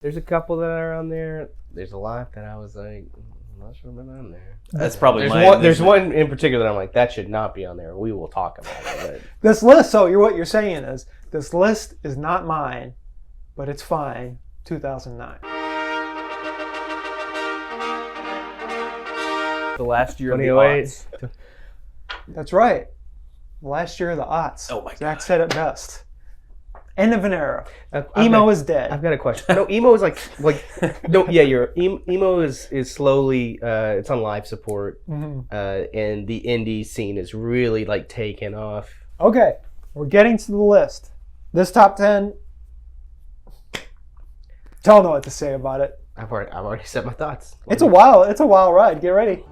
There's a couple that are on there. There's a lot that I was like, I'm not sure about on there. That's probably There's one in particular that I'm like, that should not be on there. We will talk about it. This list, so what you're saying is, this list is not mine, but it's fine. 2009. The last year of the 2008. aughts. That's right. Last year of the aughts. Oh my Zach God. said it best. End of an era. I've Emo got- is dead. I've got a question. No, emo is like no, yeah, emo is slowly it's on live support, and the indie scene is really like taking off. Okay, we're getting to the list. This top 10, don't know what to say about it. I've already said my thoughts. It's a wild ride. Get ready.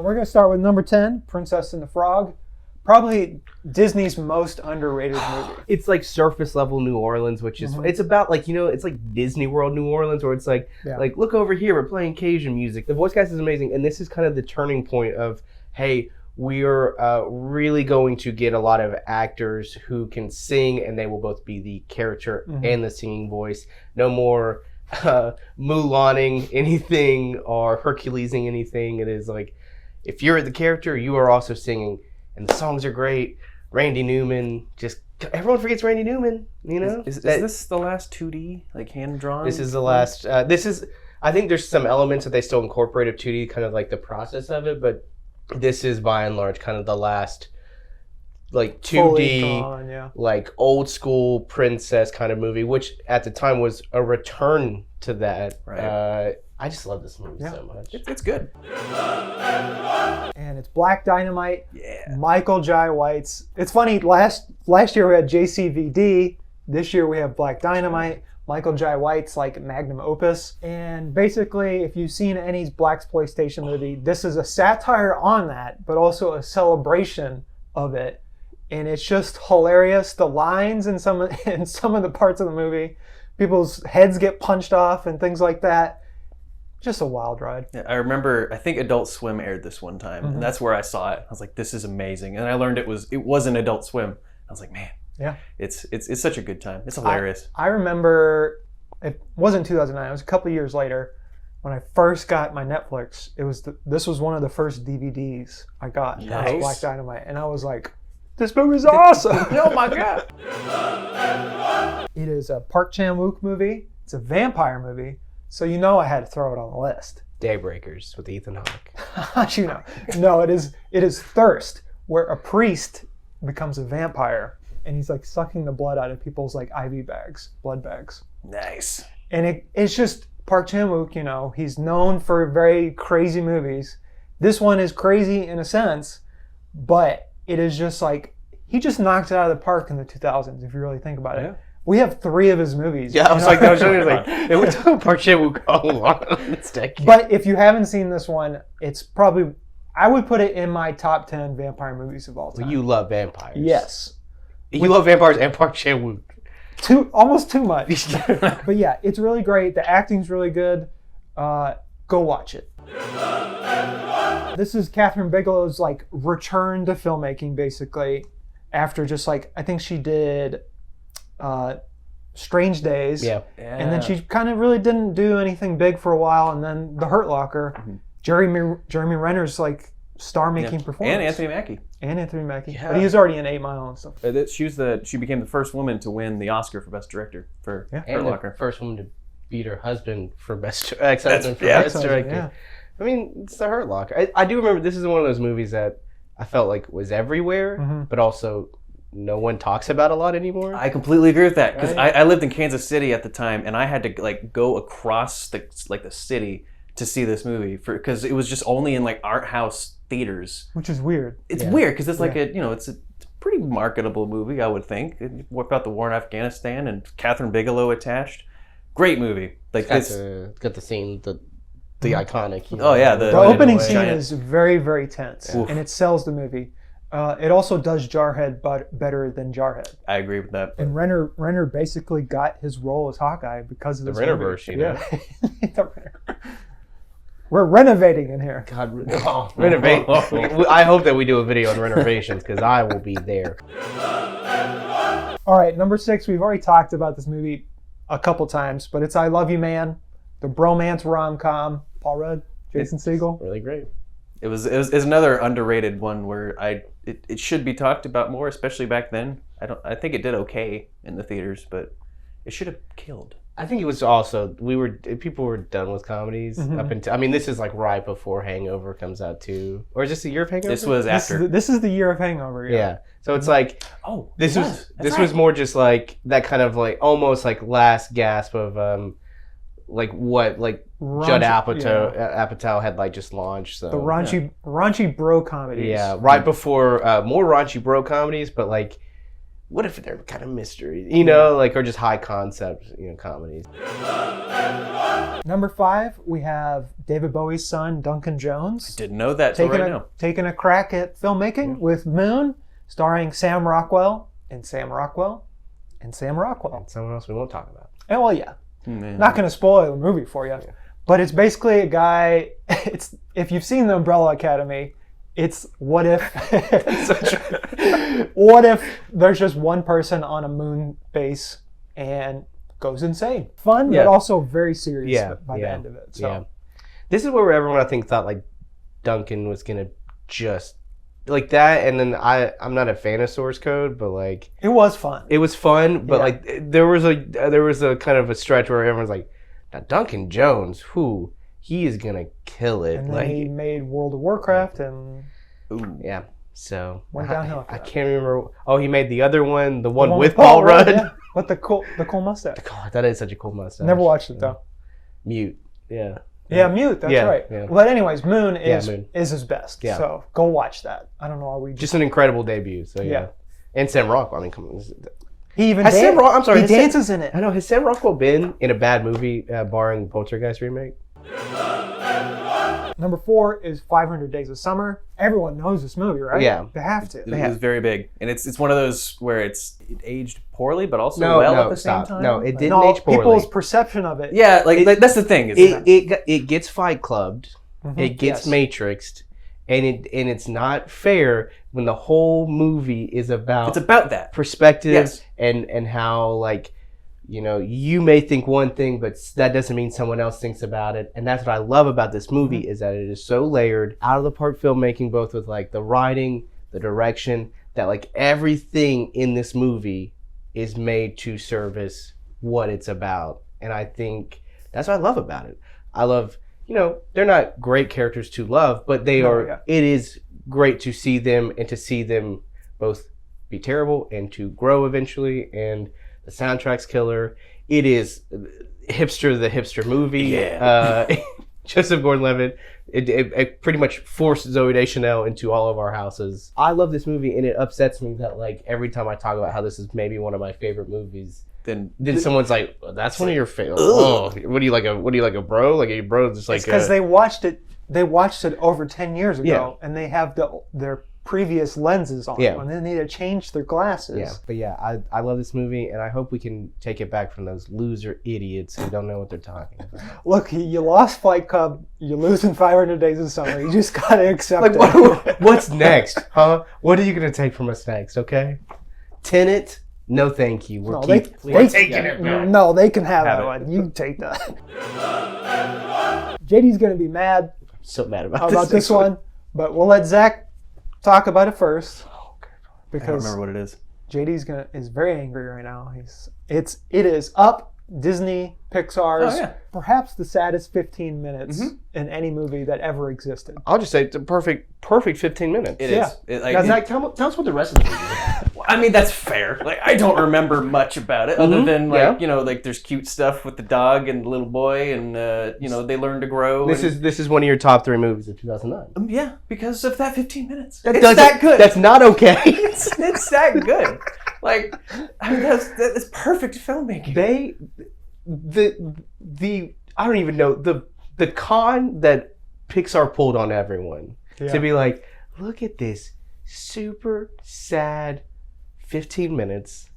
We're gonna start with number 10, Princess and the Frog. Probably Disney's most underrated movie. It's like surface level New Orleans, which is it's about like it's like Disney World New Orleans, where it's like like look over here, we're playing Cajun music. The voice cast is amazing, and this is kind of the turning point of hey, we're really going to get a lot of actors who can sing, and they will both be the character and the singing voice. No more Mulaning anything or Herculesing anything. It is like if you're the character, you are also singing. And the songs are great. Randy Newman, everyone forgets Randy Newman, Is this the last 2D, like hand-drawn? This is the last, I think there's some elements that they still incorporate of 2D, kind of like the process of it, but this is by and large kind of the last, like 2D, drawn, like old school princess kind of movie, which at the time was a return to that. Right. I just love this movie so much. It's good. And it's Black Dynamite. Yeah. Michael Jai White's. It's funny. Last year we had JCVD. This year we have Black Dynamite. Michael Jai White's like magnum opus. And basically, if you've seen any blaxploitation movie, this is a satire on that, but also a celebration of it. And it's just hilarious. The lines in some of the parts of the movie, people's heads get punched off and things like that. Just a wild ride. Yeah, I remember, I think Adult Swim aired this one time, and that's where I saw it. I was like, this is amazing. And I learned it wasn't Adult Swim. I was like, man, it's such a good time. It's hilarious. I remember, it wasn't 2009, it was a couple of years later, when I first got my Netflix. This was one of the first DVDs I got. Nice. Was Black Dynamite. And I was like, this movie's awesome. Oh my God. It is a Park Chan-wook movie. It's a vampire movie. So I had to throw it on the list. Daybreakers with Ethan Hawke. How'd you know? No, it is Thirst, where a priest becomes a vampire and he's like sucking the blood out of people's like IV bags, blood bags. Nice. And it's just Park Chan-wook, he's known for very crazy movies. This one is crazy in a sense, but it is just like, he just knocked it out of the park in the 2000s, if you really think about it. We have 3 of his movies. Yeah, I was like, it was Park Chan-wook all along this decade. But if you haven't seen this one, it's probably, I would put it in my top 10 vampire movies of all time. You love vampires. Yes. You love vampires and Park Chan-wook. Almost too much. But yeah, it's really great. The acting's really good. Go watch it. This is Catherine Bigelow's like return to filmmaking, basically, after just like, I think she did Strange Days. Yeah. And then she kind of really didn't do anything big for a while. And then The Hurt Locker, Jeremy Renner's like star-making performance. And Anthony Mackie. Yeah. But he was already in 8 Mile and stuff. She became the first woman to win the Oscar for Best Director for Hurt And Locker. the first woman to beat her husband for ex-husband for Best Director. Yeah. I mean, it's The Hurt Locker. I do remember this is one of those movies that I felt like was everywhere, but also no one talks about a lot anymore. I completely agree with that because Right? I lived in Kansas City at the time, and I had to like go across the city to see this movie because it was just only in like art house theaters. Which is weird. It's weird because it's like it's a pretty marketable movie, I would think. What about the war in Afghanistan and Catherine Bigelow attached? Great movie. Like got the scene, the iconic. Oh yeah, The opening scene is very, very tense, Oof. and it sells the movie. It also does Jarhead better than Jarhead. I agree with that. And Renner basically got his role as Hawkeye because of The this Rennerverse, movie. The Renner. We're renovating in here. God, renovate. I hope that we do a video on renovations because I will be there. All right, number 6. We've already talked about this movie. a couple times, but it's I Love You Man, the bromance rom-com. Paul Rudd, Jason Segel. Really great. It was another underrated one where it should be talked about more, especially back then. I think it did okay in the theaters, but it should have killed. I think it was also people were done with comedies up until. I mean, this is like right before Hangover comes out too, or is this the year of Hangover? This was after. This is the year of Hangover. Yeah. So it's like this was more just like that kind of like almost like last gasp of like what like Judd Apatow had like just launched. So the raunchy bro comedies. Yeah, right before more raunchy bro comedies, but like. What if they're kind of mystery, like, or just high concept, comedies. Number 5, we have David Bowie's son, Duncan Jones. Didn't know that till right now. Taking a crack at filmmaking with Moon, starring Sam Rockwell and Sam Rockwell and Sam Rockwell. And someone else we won't talk about. And well, yeah. Not going to spoil the movie for you. Yeah. But it's basically a guy, if you've seen The Umbrella Academy, it's what if there's just one person on a moon base and goes insane. Fun, but also very serious by the end of it. So. Yeah. This is where everyone I think thought like Duncan was gonna just like that, and then I'm not a fan of Source Code, but like it was fun. It was fun, but like there was a kind of a stretch where everyone's like, now Duncan Jones, he is gonna kill it. And then he made World of Warcraft and yeah. So went downhill. I can't remember. Oh, he made the other one, the one with Paul Rudd. Yeah. With the cool mustache. That is such a cool mustache. Never watched it though. Mute. Yeah. Yeah, Mute. That's right. Yeah. But anyways, Moon is his best. Yeah. So go watch that. I don't know why we just an incredible debut. So yeah. And Sam Rockwell. I mean, come on. He even he dances in it. I know. Has Sam Rockwell been in a bad movie, barring the Poltergeist remake? Number 4 is 500 Days of Summer. Everyone knows this movie, right? Yeah. They have to. It was very big. And it's one of those where it aged poorly, but also at the same time. No, it didn't age poorly. People's perception of it. Yeah, like that's the thing. It gets Fight Clubbed. It gets Matrixed. And it's not fair when the whole movie is about... It's about that. Perspective and how, like... you may think one thing, but that doesn't mean someone else thinks about it. And that's what I love about this movie is that it is so layered, out of the park filmmaking, both with like the writing, the direction, that like everything in this movie is made to service what it's about. And I think that's what I love about it. I love, they're not great characters to love, but they are. Yeah. It is great to see them and to see them both be terrible and to grow eventually. And the soundtrack's killer. It is the hipster movie. Yeah. Joseph Gordon-Levitt. It pretty much forced Zooey Deschanel into all of our houses. I love this movie, and it upsets me that like every time I talk about how this is maybe one of my favorite movies, then someone's like, "That's one of your favorite." Oh, what do you like a bro? Like a bro just like because they watched it. They watched it over 10 years ago, and they have their previous lenses on, and then they need to change their glasses. Yeah, but I love this movie, and I hope we can take it back from those loser idiots who don't know what they're talking about. Look, you lost Fight Club, you're losing 500 Days of Summer. You just gotta accept it. What's next, huh? What are you gonna take from us next? Okay, Tenet. No, thank you. We're taking it back. No, they can have that one. You take that. JD's gonna be mad. I'm so mad about this one, but we'll let Zach talk about it first, because I don't remember what it is. JD's is very angry right now. It is Up, Disney Pixar's perhaps the saddest 15 minutes in any movie that ever existed. I'll just say it's a perfect 15 minutes. It is. Now, Zach, tell us what the rest of the movie is. I mean, that's fair. Like, I don't remember much about it other than like there's cute stuff with the dog and the little boy, and they learn to grow. This is one of your top 3 movies of 2009. Yeah, because of that 15 minutes. It's that good. That's not okay. It's that good. Like, I mean, that's perfect filmmaking. I don't even know the con that Pixar pulled on everyone to be like, look at this super sad 15 minutes,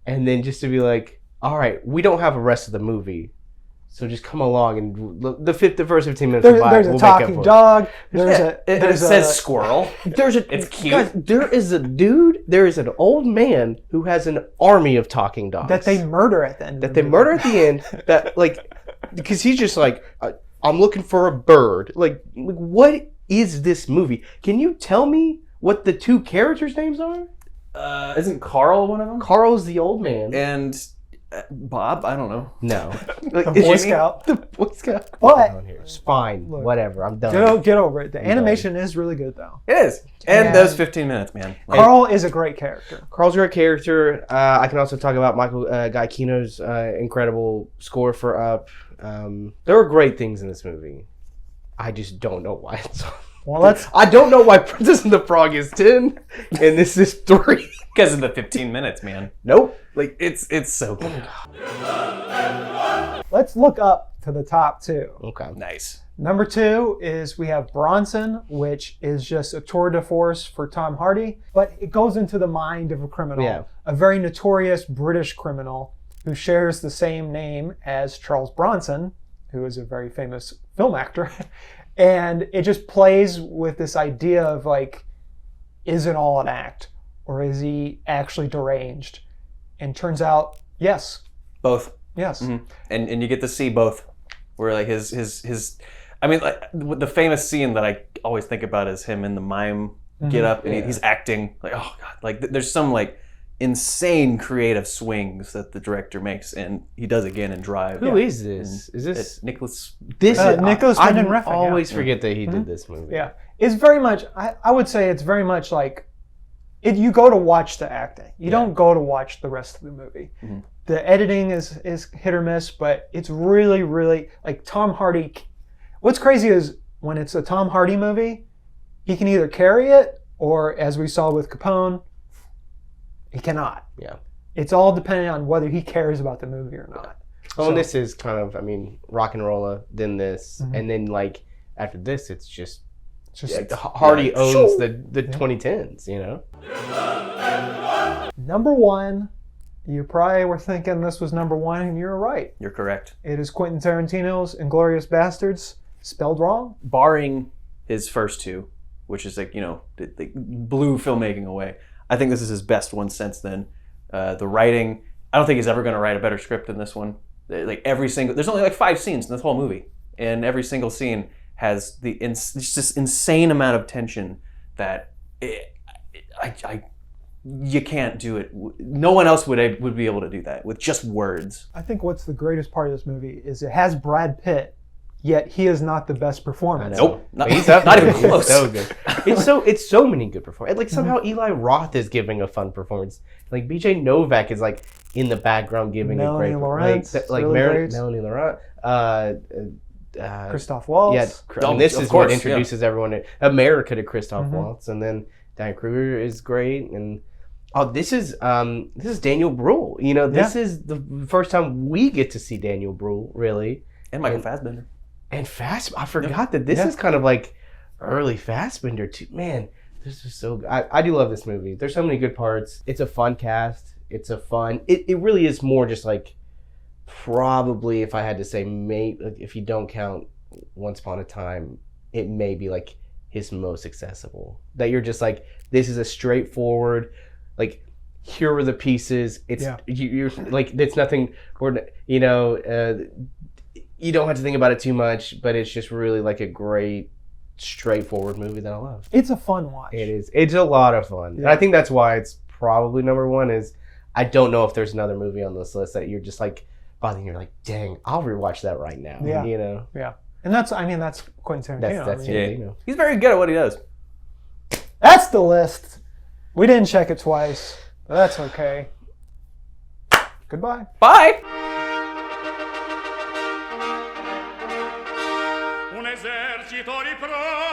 and then just to be like, all right, we don't have a rest of the movie, So just come along and the first 15 minutes. There's a talking dog. It says squirrel. It's cute. Guys, there is an old man who has an army of talking dogs that they murder at the end. That like, because he's just like, I'm looking for a bird. Like, what is this movie? Can you tell me what the two characters' names are? Isn't Carl one of them? Carl's the old man. And Bob? I don't know. No. The Boy Scout. The Boy Scout. But it's fine. Look, whatever. I'm done. Get over it. The animation is really good, though. It is. And those 15 minutes, man. Carl is a great character. Carl's a great character. I can also talk about Michael Giacchino's incredible score for Up. There were great things in this movie. I just don't know why it's on. Well, I don't know why Princess and the Frog is 10 and this is 3. Because of the 15 minutes, man. Nope. Like, it's so good. Let's look up to the top 2. Okay. Nice. Number 2 is we have Bronson, which is just a tour de force for Tom Hardy, but it goes into the mind of a criminal, a very notorious British criminal who shares the same name as Charles Bronson, who is a very famous film actor. And it just plays with this idea of like, is it all an act? Or is he actually deranged? And turns out, yes. Both. Yes. Mm-hmm. And you get to see both. Where like his I mean, like, the famous scene that I always think about is him in the mime get up and he's acting like, oh God. Like there's some like insane creative swings that the director makes, and he does again in Drive. Who is this? Is this Nicholas? This is Nicholas Winding Refn. I always forget that he did this movie. Yeah, it's very much. I would say it's very much like you go to watch the acting. You don't go to watch the rest of the movie. Mm-hmm. The editing is hit or miss, but it's really, really like Tom Hardy. What's crazy is when it's a Tom Hardy movie, he can either carry it or, as we saw with Capone, he cannot. Yeah. It's all dependent on whether he cares about the movie or not. Oh, and this is kind of, I mean, rock and rolla, then this, and then like after this, it's just Hardy owns the 2010s, you know? Number 1, you probably were thinking this was number 1, and you're right. You're correct. It is Quentin Tarantino's Inglourious Basterds, spelled wrong. Barring his first 2, which is like, you know, they blew filmmaking away. I think this is his best one since then. The writing, I don't think he's ever going to write a better script than this one. Like there's only like 5 scenes in this whole movie, and every single scene has this insane amount of tension that you can't do it. No one else would be able to do that with just words. I think what's the greatest part of this movie is it has Brad Pitt, yet he is not the best performance. Nope, not even close. So good. It's so many good performances. Like somehow Eli Roth is giving a fun performance. Like BJ Novak is like in the background giving Melanie a great Laurent, like really Melanie Laurent. Christoph Waltz. Yeah, and this is what introduces everyone to America to Christoph Waltz, and then Diane Kruger is great, and this is Daniel Bruhl. You know, this is the first time we get to see Daniel Bruhl, really, and Michael Fassbender. And I forgot that this is kind of like early Fassbender too. Man, this is so good. I do love this movie. There's so many good parts. It's a fun cast. It's a fun. It really is more just like, probably if I had to say, if you don't count Once Upon a Time, it may be like his most accessible. That you're just like, this is a straightforward, like, here are the pieces. It's you're like, it's nothing, you know. You don't have to think about it too much, but it's just really like a great, straightforward movie that I love. It's a fun watch. It is. It's a lot of fun. And I think that's why it's probably number 1 is I don't know if there's another movie on this list that you're just like, you're like, dang, I'll rewatch that right now. Yeah. You know? Yeah. And that's Quentin Tarantino. That's Tarantino. He's very good at what he does. That's the list. We didn't check it twice, but that's okay. Goodbye. Bye. Un esercito di pro